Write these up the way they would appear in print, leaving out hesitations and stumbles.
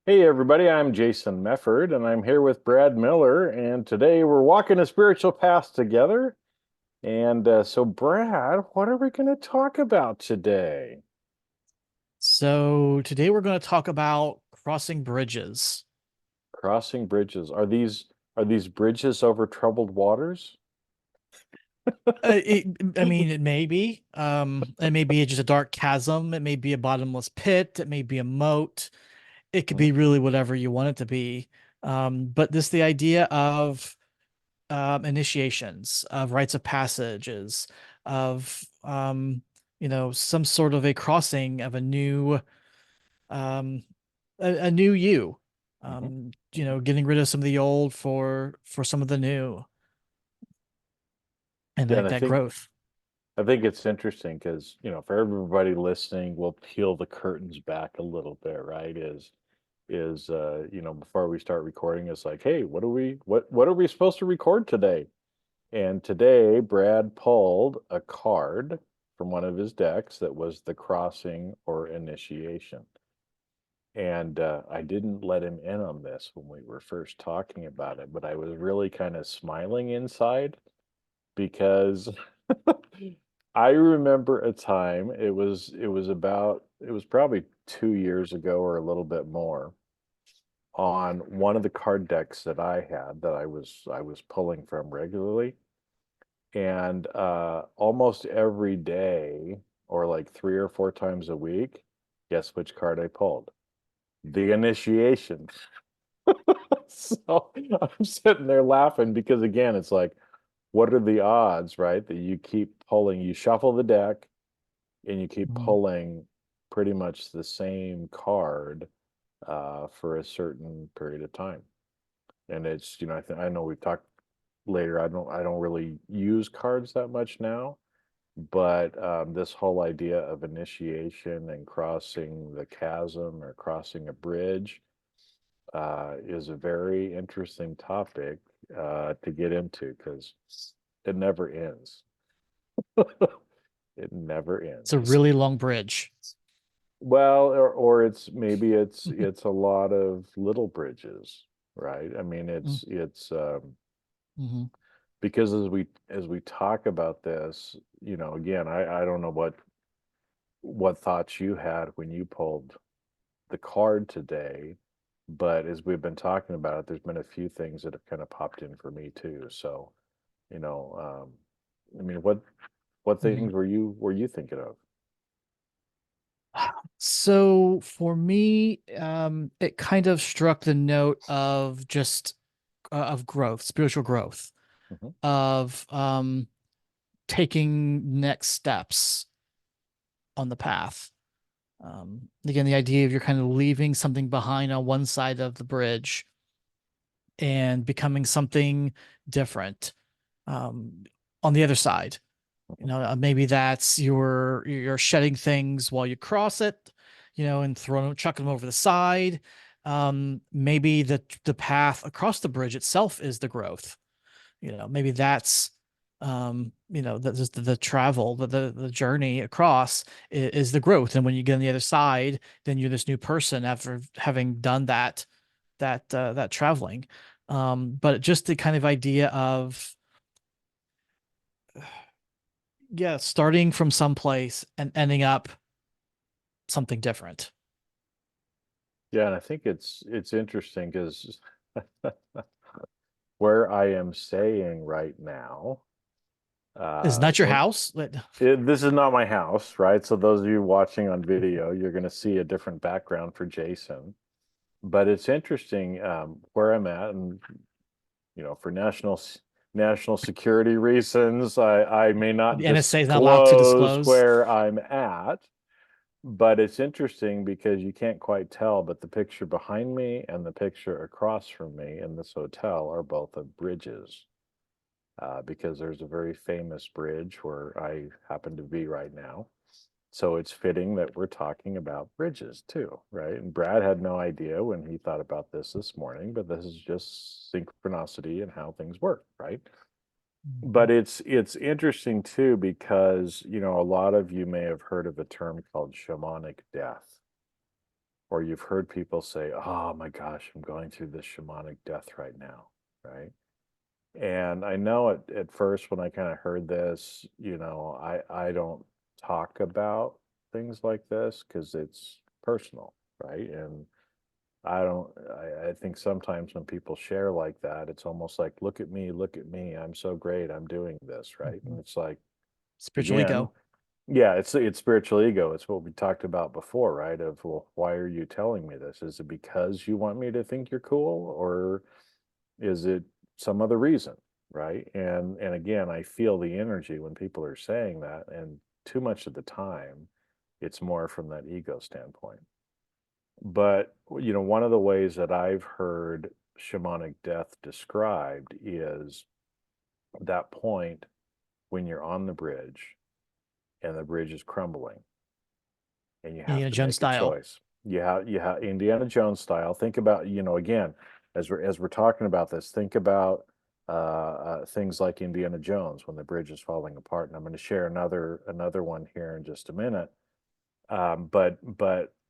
Hey everybody, I'm Jason Mefford and I'm here with Brad Miller, and today we're walking a spiritual path together. So Brad, what are we going to talk about today? So today we're going to talk about crossing bridges. Crossing bridges. Are these bridges over troubled waters? It may be. It may be just a dark chasm. It may be a bottomless pit. It may be a moat. It could Mhm. be really whatever you want it to be. But this the idea of initiations, of rites of passages, of some sort of a crossing of a new um, a new you. Mhm. Getting rid of some of the old for some of the new, and Yeah, like and I that think growth. I think it's interesting because, for everybody listening, we'll peel the curtains back a little bit, right? Before we start recording, it's like, hey, what are we supposed to record today? And today, Brad pulled a card from one of his decks that was the crossing or initiation. And I didn't let him in on this when we were first talking about it, but I was really kind of smiling inside because I remember a time, it was probably 2 years ago or a little bit more, on one of the card decks that I had that I was pulling from regularly. And almost every day, or like 3 or 4 times a week, guess which card I pulled? The initiation. So I'm sitting there laughing because, again, it's like, what are the odds, right? That you keep pulling, you shuffle the deck and you keep Mhm. pulling pretty much the same card for a certain period of time. And it's, I know we've talked later. I don't really use cards that much now. But this whole idea of initiation and crossing the chasm or crossing a bridge is a very interesting topic to get into because it never ends. It never It's a ends. really long bridge. Well, or it's a lot of little bridges, right? I mean, it's Mm-hmm. because as we talk about this, again, I don't know what thoughts you had when you pulled the card today, but as we've been talking about it, there's been a few things that have kind of popped in for me too. So, you know, I mean, what Mm-hmm. things were you thinking of? So for me, it kind of struck the note of just of growth, spiritual growth, Hmm. of taking next steps on the path. Again, the idea of you're kind of leaving something behind on one side of the bridge and becoming something different um, on the other side. Hmm. Maybe that's you're shedding things while you cross it, and chucking them over the side. Maybe the path across the bridge itself is the growth. Maybe that's the travel, the journey across is the growth. And when you get on the other side, then you're this new person after having done that traveling. But just the kind of idea of yeah, starting from someplace and ending up something different. Yeah, and I think it's interesting because where I am staying right now, Is not your and house? this is not my house, right? So those of you watching on video, you're going to see a different background for Jason. But it's interesting where I'm at, and for national security reasons, I may not The NSA is not allowed to disclose disclose. where I'm at. But it's interesting because you can't quite tell, but the picture behind me and the picture across from me in this hotel are both of bridges. Because there's a very famous bridge where I happen to be right now. So it's fitting that we're talking about bridges too, right? And Brad had no idea when he thought about this morning, but this is just synchronicity and how things work, right? Mhm. But it's interesting too because, a lot of you may have heard of a term called shamanic death or you've heard people say, oh my gosh, I'm going through this shamanic death right now, right? And I know at first when I kind of heard this, I don't talk about things like this because it's personal, right? And I don't, I think sometimes when people share like that, it's almost like, look at me, I'm so great, I'm doing this, right? And Mhm. it's like, Spiritual again, ego. yeah, it's spiritual ego. It's what we talked about before, right? Of, well, why are you telling me this? Is it because you want me to think you're cool, or is it some other reason, right? And again, I feel the energy when people are saying that, and too much of the time, it's more from that ego standpoint. But one of the ways that I've heard shamanic death described is that point when you're on the bridge and the bridge is crumbling and you have Indiana to Jones make a style. choice. You have Indiana Jones style. Think about, again, as we're talking about this, think about things like Indiana Jones when the bridge is falling apart. And I'm going to share another one here in just a minute. But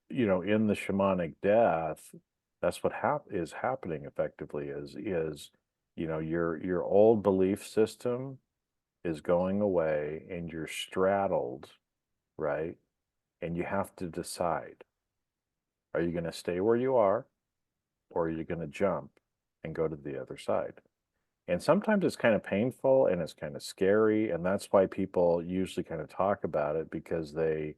in the shamanic death, that's what is happening effectively is your old belief system is going away and you're straddled, right? And you have to decide, are you going to stay where you are, or are you going to jump and go to the other side? And sometimes it's kind of painful and it's kind of scary, and that's why people usually kind of talk about it, because they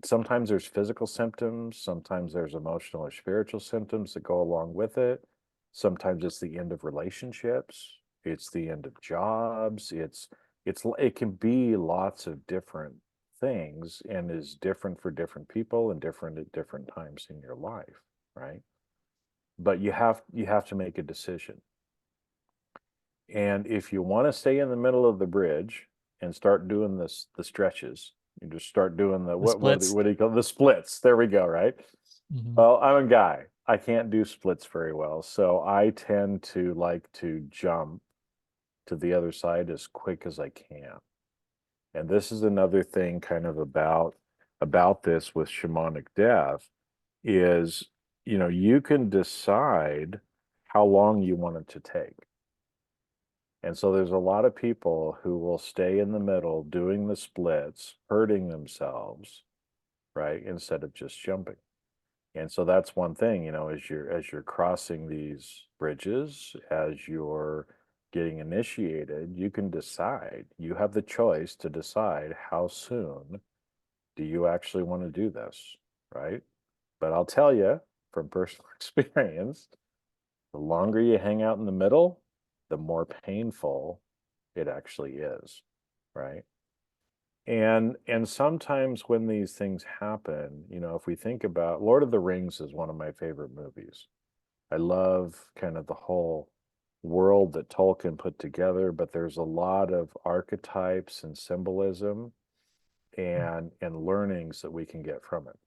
sometimes there's physical symptoms, sometimes there's emotional or spiritual symptoms that go along with it. Sometimes it's the end of relationships, it's the end of jobs, it can be lots of different things, and is different for different people and different at different times in your life, right? But you have to make a decision. And if you want to stay in the middle of the bridge and start doing the stretches, you just start doing the The splits. what do you call the splits? There we go, right? Mhm. Well, I'm a guy. I can't do splits very well, so I tend to like to jump to the other side as quick as I can. And this is another thing kind of about this with shamanic death is, you can decide how long you want it to take. And so there's a lot of people who will stay in the middle doing the splits, hurting themselves, right? Instead of just jumping. And so that's one thing, as you're crossing these bridges, as you're getting initiated, you can decide, you have the choice to decide how soon do you actually want to do this, right? But I'll tell you from personal experience, the longer you hang out in the middle, the more painful it actually is, right? And sometimes when these things happen, if we think about Lord of the Rings is one of my favorite movies. I love kind of the whole world that Tolkien put together, but there's a lot of archetypes and symbolism and learnings that we can get from it.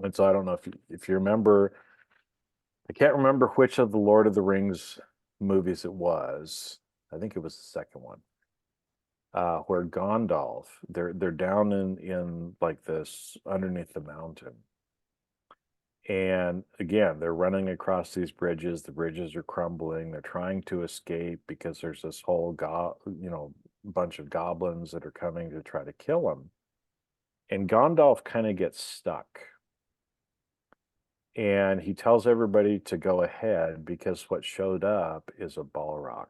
And so I don't know if you remember, I can't remember which of the Lord of the Rings movies it was. I think it was the second one, where Gondalf, they're down in like this underneath the mountain. And again, they're running across these bridges. The bridges are crumbling. They're trying to escape because there's this whole bunch of goblins that are coming to try to kill them. And Gondalf kind of gets stuck. And he tells everybody to go ahead because what showed up is a balrog,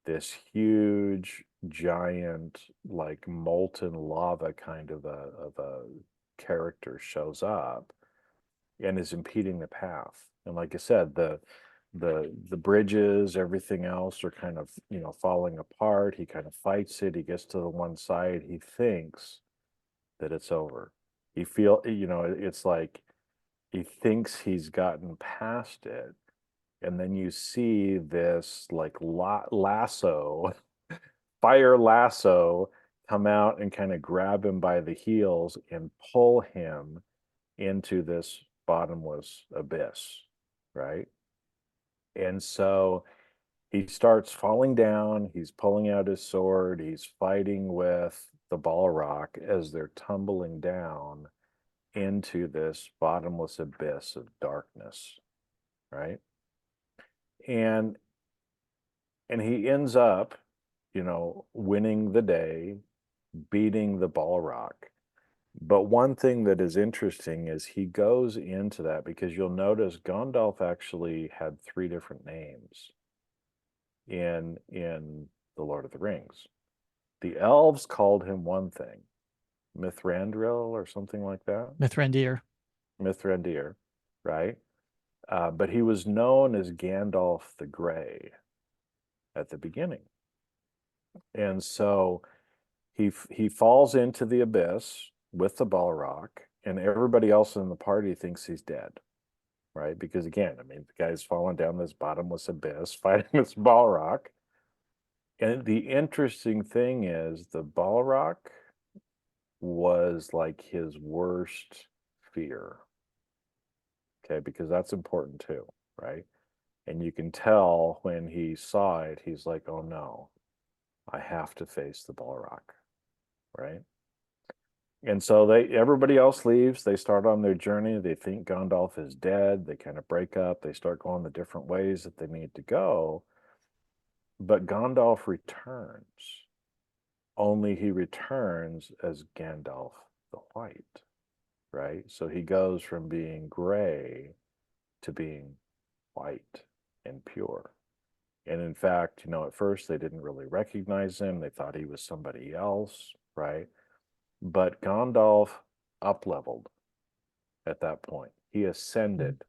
this huge, giant, like molten lava kind of a character shows up and is impeding the path. And like I said, the bridges, everything else are kind of, falling apart. He kind of fights it. He gets to the one side. He thinks that it's over. It's like he thinks he's gotten past it. And then you see this like lasso, fire lasso come out and kind of grab him by the heels and pull him into this bottomless abyss, right? And so he starts falling down. He's pulling out his sword. He's fighting with the Balrog as they're tumbling down. into this bottomless abyss of darkness, right? And he ends up, winning the day, beating the balrog. But one thing that is interesting is he goes into that because you'll notice Gandalf actually had three different names in the Lord of the Rings. The elves called him one thing, Mithrandril or something like that. Mithrandir. Mithrandir, right? But he was known as Gandalf the Grey at the beginning. And so he falls into the abyss with the balrog, and everybody else in the party thinks he's dead, right? Because again, I mean, the guy's fallen down this bottomless abyss fighting this balrog. And the interesting thing is the balrog was like his worst fear. Okay, because that's important too, right? And you can tell when he saw it, he's like, oh no, I have to face the balrog, right? And so everybody else leaves. They start on their journey. They think Gandalf is dead. They kind of break up. They start going the different ways that they need to go. But Gandalf returns. Only he returns as Gandalf the White, right? So he goes from being gray to being white and pure. And in fact, at first they didn't really recognize him. They thought he was somebody else, right? But Gandalf up-leveled at that point. He ascended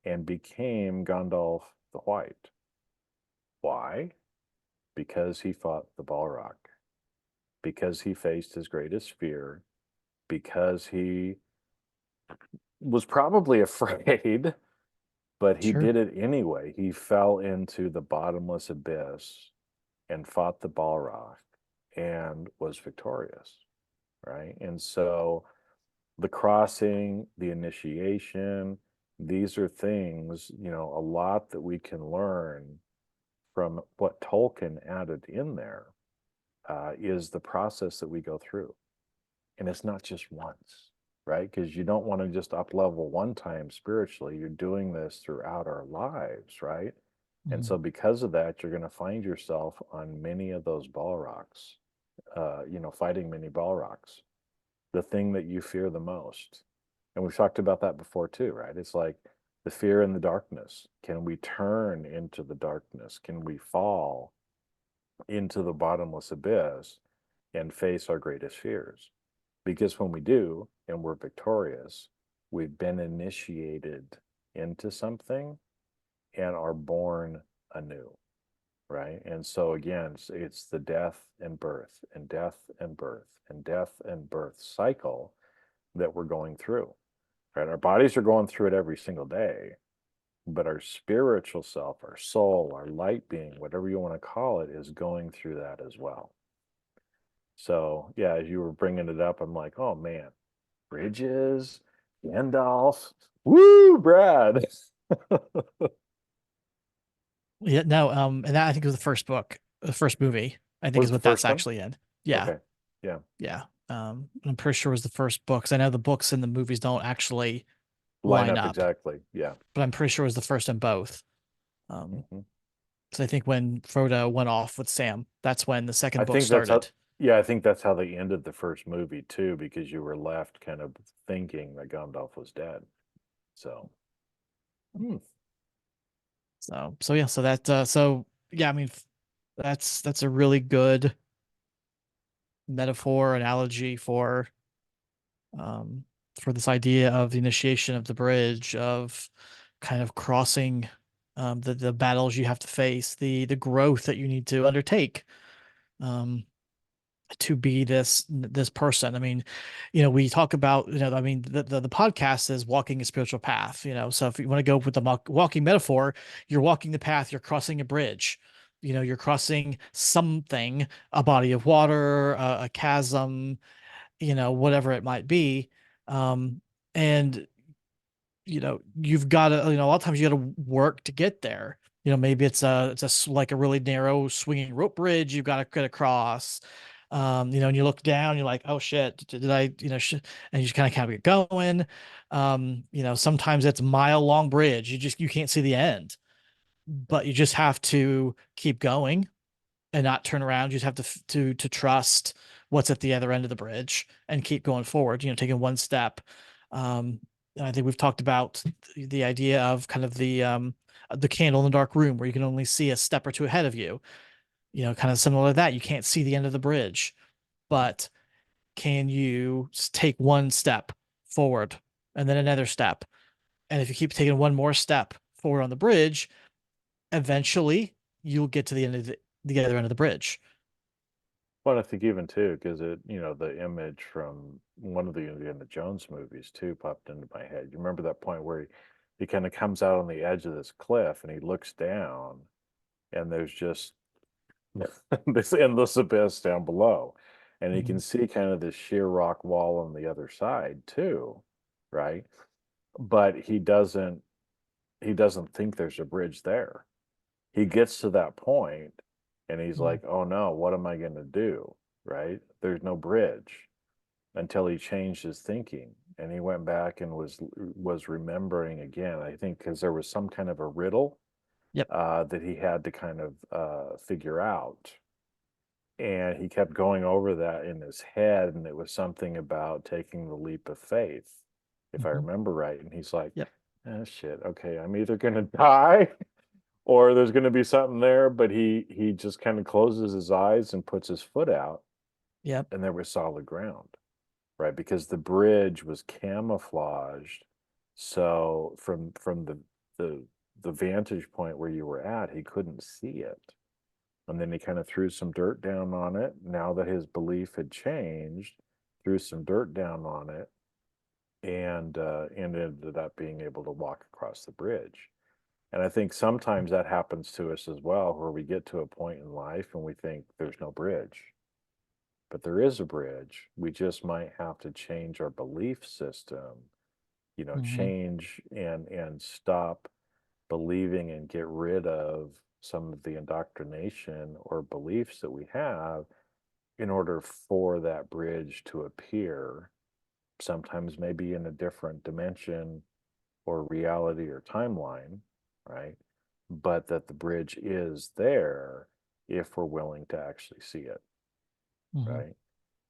and became Gandalf the White. Why? Because he fought the Balrog. Because he faced his greatest fear. Because he was probably afraid, but he Sure. did it anyway. He fell into the bottomless abyss and fought the Balrog and was victorious, right? And so the crossing, the initiation, these are things, a lot that we can learn from what Tolkien added in there is the process that we go through. And it's not just once, right? Because you don't want to just up level one time spiritually. You're doing this throughout our lives, right? And so because of that, you're going to find yourself on many of those balrogs, fighting many balrogs, the thing that you fear the most. And we've talked about that before too, right? It's like the fear in the darkness. Can we turn into the darkness? Can we fall into the bottomless abyss and face our greatest fears? Because when we do and we're victorious, we've been initiated into something and are born anew, right? And so again, it's the death and birth and death and birth and death and birth cycle that we're going through, right? Our bodies are going through it every single day, but our spiritual self, our soul, our light being, whatever you want to call it, is going through that as well. So yeah, as you were bringing it up, I'm like, oh man, Bridges, Gandalf, woo, Brad. Yeah, no, and that I think was the first book, the first movie, I think Was is the what that's first one? actually in. Yeah, Okay. Yeah. yeah. I'm pretty sure it was the first book, 'cause I know the books and the movies don't actually Line line up up, exactly. Yeah. but I'm pretty sure it was the first in both. Hmm. So I think when Frodo went off with Sam, that's when the I second book think that's how, started. yeah, I think that's how they ended the first movie too, because you were left kind of thinking that Gandalf was dead. So, hmm. So yeah, so that yeah, I mean that's a really good metaphor, analogy um for this idea of the initiation of the bridge, of kind of crossing the battles you have to face, the growth that you need to undertake um to be this person. I mean, we talk about, I mean, the podcast is walking a spiritual path, so if you want to go with the walking metaphor, you're walking the path, you're crossing a bridge, you're crossing something, a body of water, a chasm, whatever it might be. And you've got to, a lot of times you got to work to get there. Maybe it's like a really narrow swinging rope bridge you've got to get across. And you look down, you're like, oh shit, did I, and you just kind of get going. Sometimes it's a mile long bridge. You can't see the end, but you just have to keep going and not turn around. You just have to trust what's at the other end of the bridge and keep going forward, taking one step. And I think we've talked about the idea of kind of the candle in the dark room where you can only see a step or two ahead of you. Kind of similar to that. You can't see the end of the bridge, but can you take one step forward and then another step? And if you keep taking one more step forward on the bridge, eventually you'll get to the end of the other end of the bridge. Well, I think even too, because the image from one of the Indiana Jones movies too popped into my head. You remember that point where he kind of comes out on the edge of this cliff and he looks down, and there's just this endless abyss down below, and you Mhm. can see kind of this sheer rock wall on the other side too, right? But he doesn't think there's a bridge there. He gets to that point and he's Mhm. like, "Oh no, what am I going to do?" Right? There's no bridge, until he changed his thinking and he went back and was remembering again. I think because there was some kind of a riddle Yep. that he had to kind of figure out, and he kept going over that in his head, and it was something about taking the leap of faith, if I Mhm. remember right. And he's like, Yep. "Oh shit, okay, I'm either going to die or there's going to be something there." But he just kind of closes his eyes and puts his foot out, Yep. and there was solid ground, right? Because the bridge was camouflaged, so from the the vantage point where you were at, he couldn't see it. And then he kind of threw some dirt down on it. Now that his belief had changed, threw some dirt down on it, and ended up being able to walk across the bridge. And I think sometimes that happens to us as well, where we get to a point in life and we think there's no bridge, but there is a bridge. We just might have to change our belief system, Mhm. change and stop believing and get rid of some of the indoctrination or beliefs that we have in order for that bridge to appear, sometimes maybe in a different dimension or reality or timeline, right? But that the bridge is there if we're willing to actually see it, Mhm. right?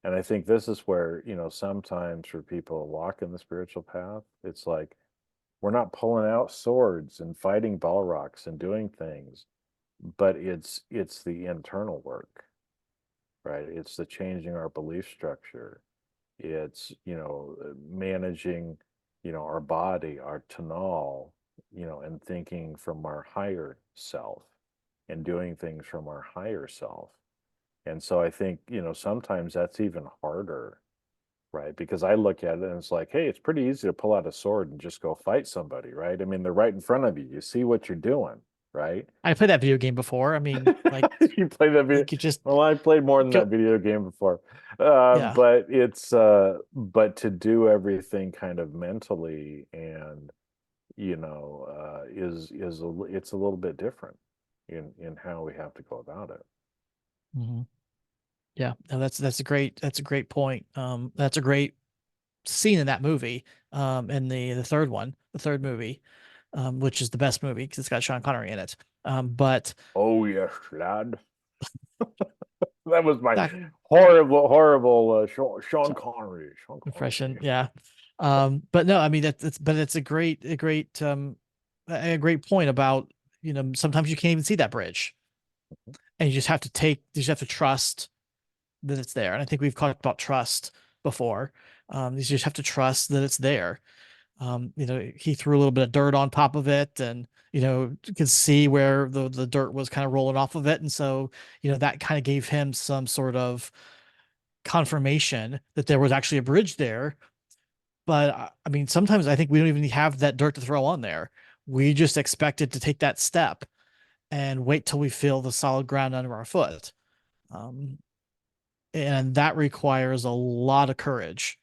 And I think this is where, sometimes for people walking the spiritual path, it's like we're not pulling out swords and fighting balrogs and doing things, but it's the internal work, right? It's the changing our belief structure. It's, managing, our body, our tonal, and thinking from our higher self and doing things from our higher self. And so I think, sometimes that's even harder, right? Because I look at it and it's like, hey, it's pretty easy to pull out a sword and just go fight somebody, right? I mean, they're right in front of you. You see what you're doing, right? I played that video game before. I mean, like You played that video. you could just Well, I played more than go. that video game before. Yeah. But to do everything kind of mentally and, it's a little bit different in how we have to go about it. Mhm. Yeah. No, that's a great point. That's a great scene in that movie. In the third one, the third movie, which is the best movie because it's got Sean Connery in it. But Oh yes, lad. That was my that horrible, horrible Sean Connery. Sean impression, Connery. yeah. But no, I mean but it's a great point about, sometimes you can't even see that bridge. And you just have to trust that it's there. And I think we've talked about trust before. You just have to trust that it's there. He threw a little bit of dirt on top of it, and you could see where the dirt was kind of rolling off of it. And so, that kind of gave him some sort of confirmation that there was actually a bridge there. But I mean, sometimes I think we don't even have that dirt to throw on there. We just expected to take that step and wait till we feel the solid ground under our foot. Um, and that requires a lot of courage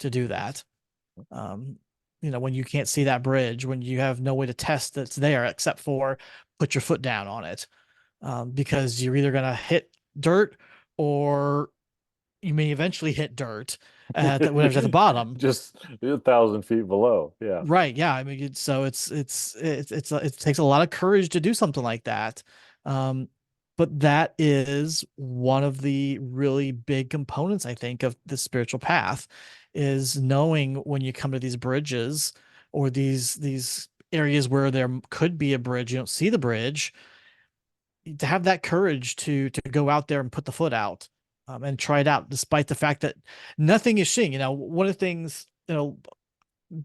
to do that. Um, when you can't see that bridge, when you have no way to test that's there except for put your foot down on it, because you're either gonna hit dirt or you may eventually hit dirt at whatever's at the bottom. Just 1,000 feet below. Yeah. Right. Yeah. I mean, it takes a lot of courage to do something like that. Um, but that is one of the really big components, I think, of the spiritual path is knowing when you come to these bridges or these areas where there could be a bridge, you don't see the bridge, to have that courage to go out there and put the foot out, and try it out, despite the fact that nothing is seeing. One of the things,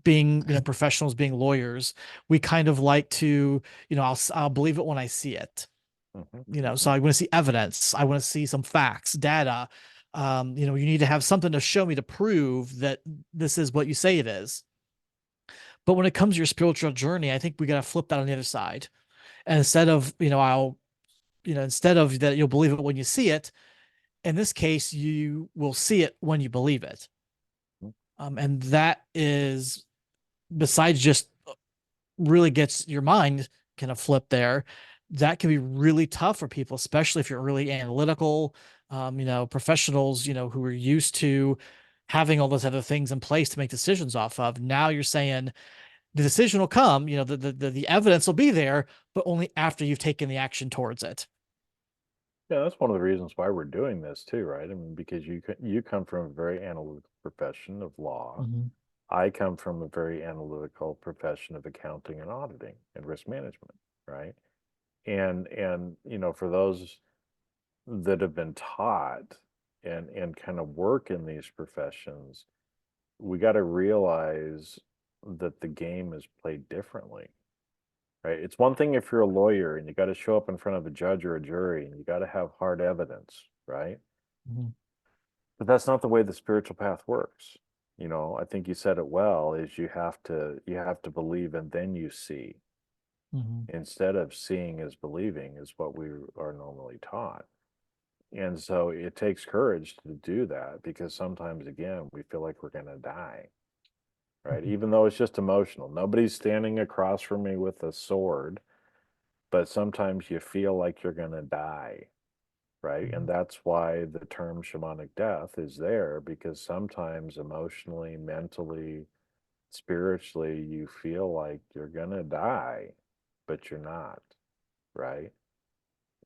being professionals, being lawyers, we kind of like to, I'll believe it when I see it. Hmm. So I want to see evidence, I want to see some facts, data. You need to have something to show me to prove that this is what you say it is. But when it comes to your spiritual journey, I think we got to flip that on the other side. And instead of, instead of that, you'll believe it when you see it. In this case, you will see it when you believe it. And that is, besides just really gets your mind kind of flip there, that can be really tough for people, especially if you're really analytical, professionals, who are used to having all those other things in place to make decisions off of. Now you're saying the decision will come, the evidence will be there, but only after you've taken the action towards it. Yeah, that's one of the reasons why we're doing this too, right? I mean, because you come from a very analytical profession of law. Mhm. I come from a very analytical profession of accounting and auditing and risk management, right? And for those that have been taught and kind of work in these professions, we got to realize that the game is played differently, right? It's one thing if you're a lawyer and you got to show up in front of a judge or a jury and you got to have hard evidence, right? Mhm. But that's not the way the spiritual path works. I think you said it well, is you have to believe and then you see, Mhm. instead of seeing as believing is what we are normally taught. And so it takes courage to do that because sometimes again we feel like we're going to die, right? Mhm. Even though it's just emotional. Nobody's standing across from me with a sword, but sometimes you feel like you're going to die, right? And Mhm. that's why the term shamanic death is there, because sometimes emotionally, mentally, spiritually, you feel like you're going to die, but you're not, right?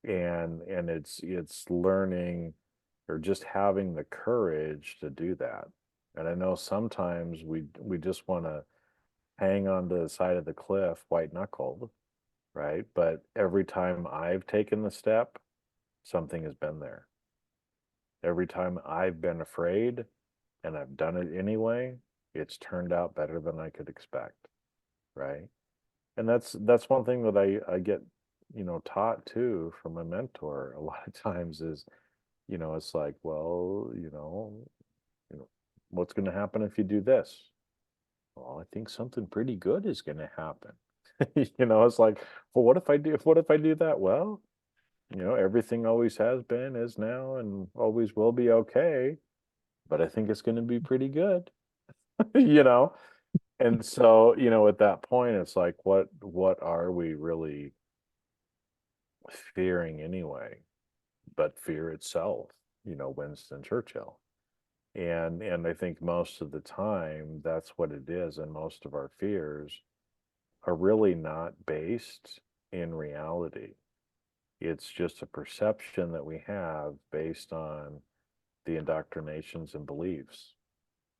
And it's learning or just having the courage to do that. And I know sometimes we just want to hang on to the side of the cliff white knuckled, right? But every time I've taken the step, something has been there. Every time I've been afraid and I've done it anyway, it's turned out better than I could expect, right? And that's one thing that I get, taught too from my mentor a lot of times is, it's like, well, what's going to happen if you do this? Well, I think something pretty good is going to happen. It's like, well, what if I do that? Well, everything always has been, is now, and always will be okay, but I think it's going to be pretty good, you know? And so, at that point, it's like, what are we really fearing anyway? But fear itself, Winston Churchill. And I think most of the time that's what it is, and most of our fears are really not based in reality. It's just a perception that we have based on the indoctrinations and beliefs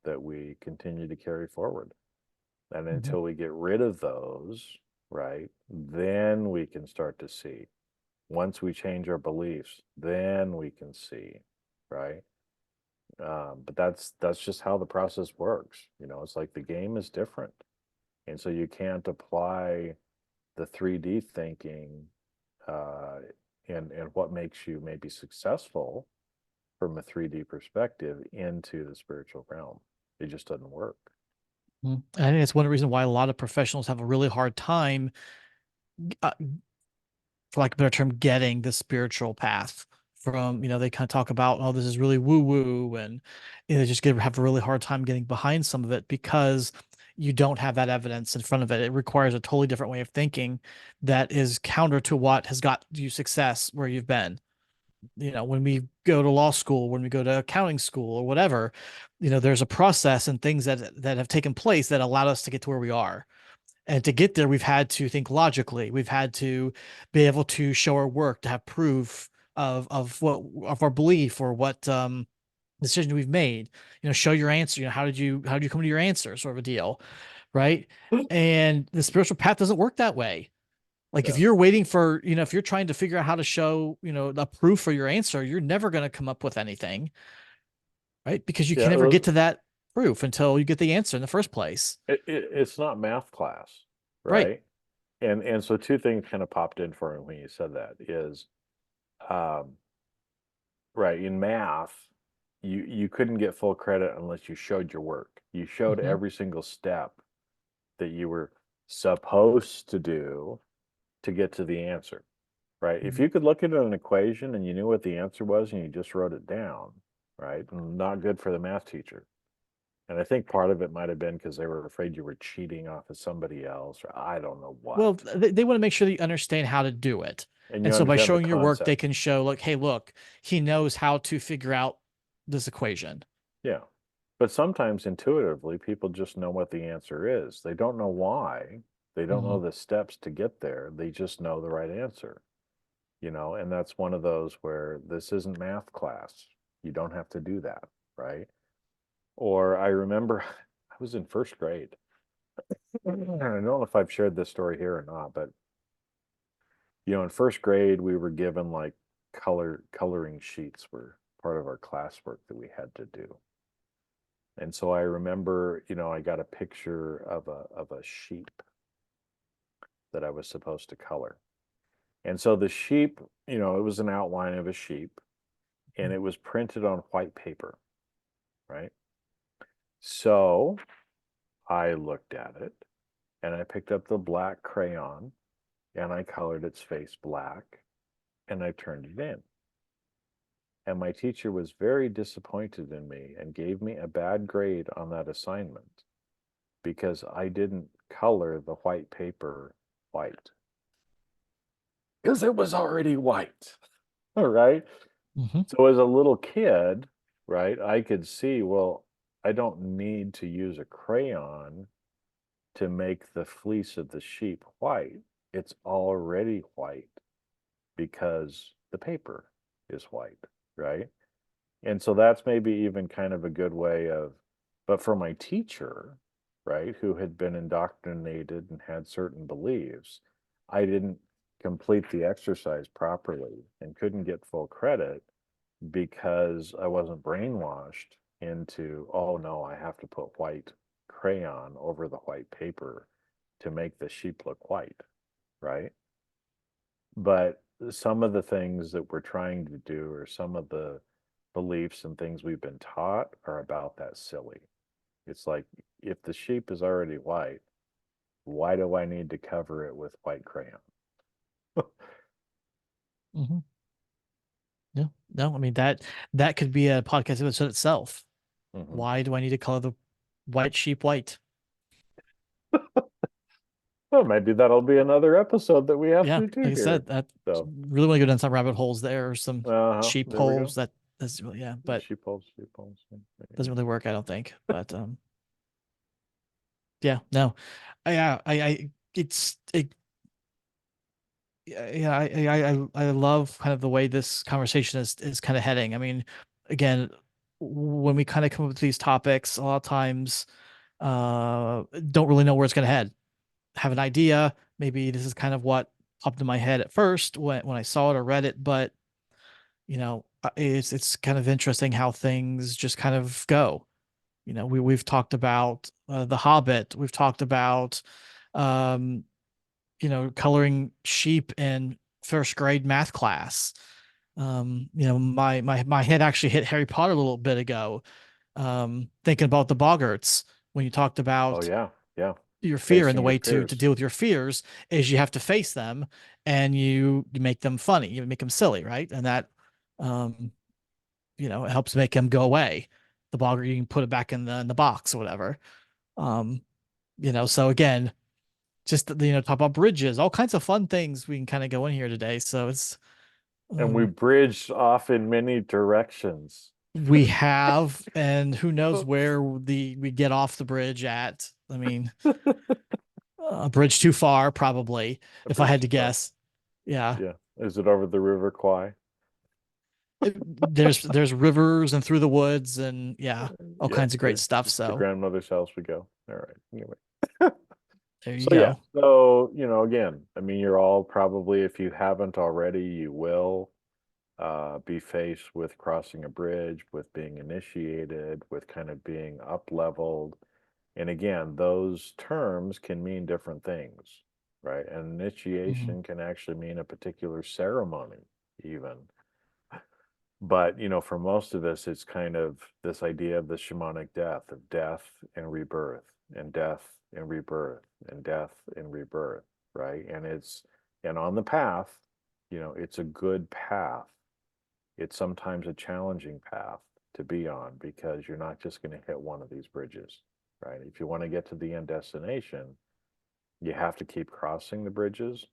that we continue to carry forward. And Mhm. until we get rid of those, right, then we can start to see. Once we change our beliefs, then we can see, right? But that's just how the process works. It's like the game is different, and so you can't apply the 3D thinking, uh, and what makes you maybe successful from a 3D perspective into the spiritual realm. It just doesn't work. Mhm. I think it's one reason why a lot of professionals have a really hard time, uh, for lack of a better term, getting the spiritual path from, they kind of talk about, oh, this is really woo woo. And they just have a really hard time getting behind some of it because you don't have that evidence in front of it. It requires a totally different way of thinking that is counter to what has got you success where you've been. when we go to law school, when we go to accounting school or whatever, there's a process and things that have taken place that allowed us to get to where we are. And to get there, we've had to think logically. We've had to be able to show our work, to have proof of our belief or what decision we've made. Show your answer. How did you come to your answer, sort of a deal, right? And the spiritual path doesn't work that way. Like if Yeah. you're waiting for, if you're trying to figure out how to show, the proof for your answer, you're never going to come up with anything, right? Because you can Yeah. never get to that proof until you get the answer in the first place. It's not math class, Right. right? And so two things kind of popped in for me when you said that is, um, right, in math, you couldn't get full credit unless you showed your work. You showed Hmm. every single step that you were supposed to do to get to the answer, right? If you could look at an equation and you knew what the answer was and you just wrote it down, right? Not good for the math teacher. And I think part of it might have been because they were afraid you were cheating off of somebody else, or I don't know what. Well, they want to make sure that you understand how to do it. And you And so by understand the showing your work, they concept. can show, like, hey, look, he knows how to figure out this equation. Yeah. But sometimes intuitively, people just know what the answer is. They don't know why. They don't Hmm. know the steps to get there. They just know the right answer, and that's one of those where this isn't math class. You don't have to do that, right? Or I remember I was in first grade. I don't know if I've shared this story here or not, but in first grade we were given like coloring sheets were part of our classwork that we had to do. And so I remember, I got a picture of a sheep that I was supposed to color. And so the sheep, it was an outline of a sheep and it was printed on white paper, right? So I looked at it and I picked up the black crayon and I colored its face black and I turned it in. And my teacher was very disappointed in me and gave me a bad grade on that assignment because I didn't color the white paper white because it was already white. All right. Hmm. So as a little kid, right, I could see, well, I don't need to use a crayon to make the fleece of the sheep white. It's already white because the paper is white, right? And so that's maybe even kind of a good way of, but for my teacher, right, who had been indoctrinated and had certain beliefs, I didn't complete the exercise properly and couldn't get full credit because I wasn't brainwashed into, oh no, I have to put white crayon over the white paper to make the sheep look white, right? But some of the things that we're trying to do, or some of the beliefs and things we've been taught, are about that silly. It's like, if the sheep is already white, why do I need to cover it with white crayon? Hmm. Yeah. No, I mean that could be a podcast episode itself. Hmm. Why do I need to color the white sheep white? Well, maybe that'll be another episode that we have Yeah, to do like I here. said, that So, really want to go down some rabbit holes there, or some sheep there we go. holes. That's really, yeah, but Sheep holes, sheep holes. doesn't really work, I don't think. But yeah, no, yeah, it's it. Yeah, I love kind of the way this conversation is kind of heading. I mean, again, when we kind of come up with these topics, a lot of times don't really know where it's going to head. Have an idea, maybe this is kind of what popped in my head at first when I saw it or read it, but it's kind of interesting how things just kind of go. We've talked about The Hobbit. We've talked about um, coloring sheep in first grade math class. My head actually hit Harry Potter a little bit ago, thinking about the boggarts when you talked Oh about yeah, yeah. your fear, and the Facing your way to fears. deal with your fears is you have to face them, and you make them funny, you make them silly, right? And that um it helps make them go away. The boggart, you can put it back in the box or whatever. um so again, just talk about bridges, all kinds of fun things we can kind of go in here today. So And we Um, bridged off in many directions. we have, and who knows where we get off the bridge at. I mean, a bridge too far, probably, A if I had bridge to too far. guess. Yeah. Yeah. Is it over the River Kwai? There's rivers and through the woods and yeah, all Yeah. kinds of great stuff. To So grandmother's house we go. All right. Anyway. there you So yeah. go. So, again, I mean, you're all probably, if you haven't already, you will be faced with crossing a bridge, with being initiated, with kind of being up leveled. And again, those terms can mean different things, right? An Mhm. initiation can actually mean a particular ceremony, even. But, for most of us, it's kind of this idea of the shamanic death, of death and rebirth, and death and rebirth, and death and rebirth, right? And on the path, it's a good path. It's sometimes a challenging path to be on because you're not just going to hit one of these bridges, right? If you want to get to the end destination, you have to keep crossing the bridges,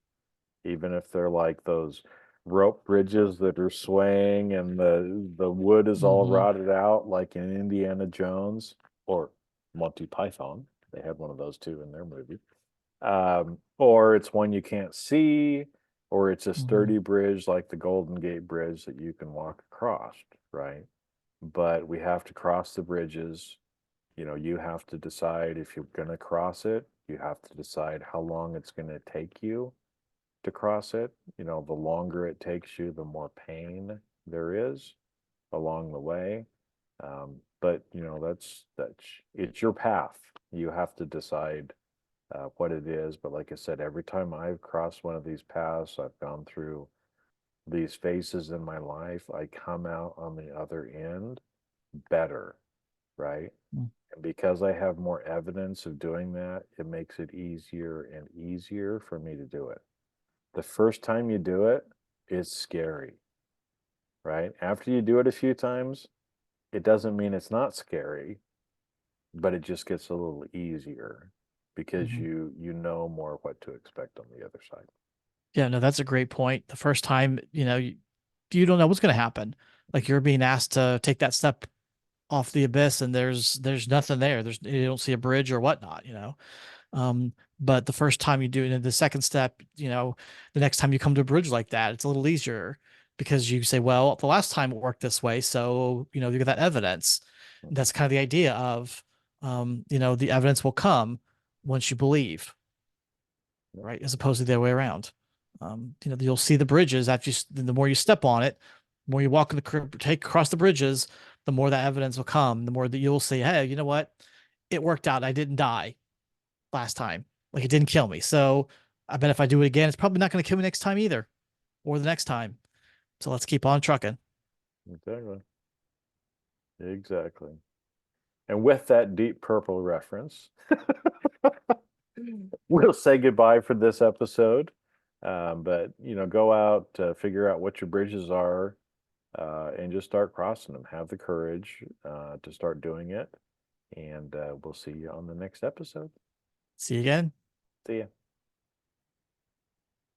even if they're like those rope bridges that are swaying and the wood is all Mhm. rotted out, like in Indiana Jones or Monty Python. They had one of those too in their movie. Or it's one you can't see, or it's a Mhm. sturdy bridge like the Golden Gate Bridge that you can walk across, right? But we have to cross the bridges. You have to decide if you're going to cross it. You have to decide how long it's going to take you to cross it. The longer it takes you, the more pain there is along the way. But that's it's your path. You have to decide what it is. But like I said, every time I've crossed one of these paths, I've gone through these phases in my life, I come out on the other end better, right? Mhm. And because I have more evidence of doing that, it makes it easier and easier for me to do it. The first time you do it is scary, right? After you do it a few times, it doesn't mean it's not scary, but it just gets a little easier because Mhm. you know more what to expect on the other side. Yeah, no, that's a great point. The first time, you don't know what's going to happen. Like you're being asked to take that step off the abyss, and there's nothing there. You don't see a bridge or whatnot. Um, but the first time you do it, and the second step, the next time you come to a bridge like that, it's a little easier because you say, well, the last time it worked this way, so you get that evidence. Mhm. That's kind of the idea of, the evidence will come once you believe, Yep. right? As opposed to the other way around. You'll see the bridges after the more you step on it, the more you walk in take across the bridges, the more that evidence will come, the more that you'll say, hey, you know what? It worked out. I didn't die last time. Like it didn't kill me. So I bet if I do it again, it's probably not going to kill me next time either, or the next time. So let's keep on trucking. Exactly. Exactly. And with that Deep Purple reference, we'll say goodbye for this episode. But go out, figure out what your bridges are, and just start crossing them. Have the courage to start doing it. And we'll see you on the next episode. See you again. See ya.